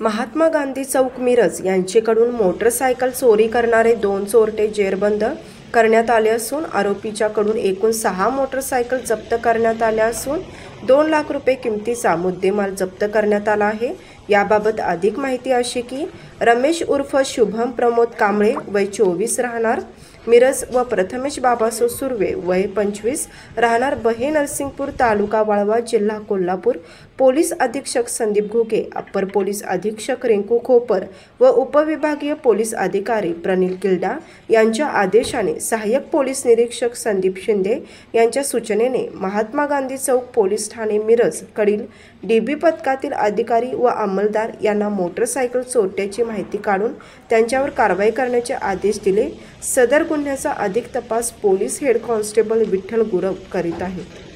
महात्मा गांधी चौक मिरज यांच्याकडून मोटरसायकल चोरी करणारे 2 चोरटे जेरबंद करण्यात आले असून आरोपीच्याकडून एकूण 6 मोटरसायकल जप्त करण्यात आल्या असून 2 लाख रुपये किमतीचा मुद्देमाल जप्त करण्यात आला आहे। याबाबत अधिक माहिती अशी की रमेश उर्फ शुभम प्रमोद कांबळे वय 24 राहणार मिरज व प्रथमेश बाबासो सुर्वे वय 25 राहणार बहे नरसिंगपूर तालुका वाळवा जिल्हा कोल्हापूर पोलीस अधीक्षक संदीप घुगे अप्पर पोलीस अधीक्षक रिंकू खोपर व उपविभागीय पोलीस अधिकारी प्रनिल किल्डा यांच्या आदेशाने सहाय्यक पोलीस निरीक्षक संदीप शिंदे यांच्या सूचनेने महात्मा गांधी चौक पोलीस ठाणे मिरज कडील डीबी पथकातील अधिकारी व अंमलदार यांना मोटरसायकल चोरट्याची माहिती काढून त्यांच्यावर कारवाई करण्याचे आदेश दिले। सदर गुन्ह्याचा अधिक तपास police head constable Vitthal Gurav करीत आहेत।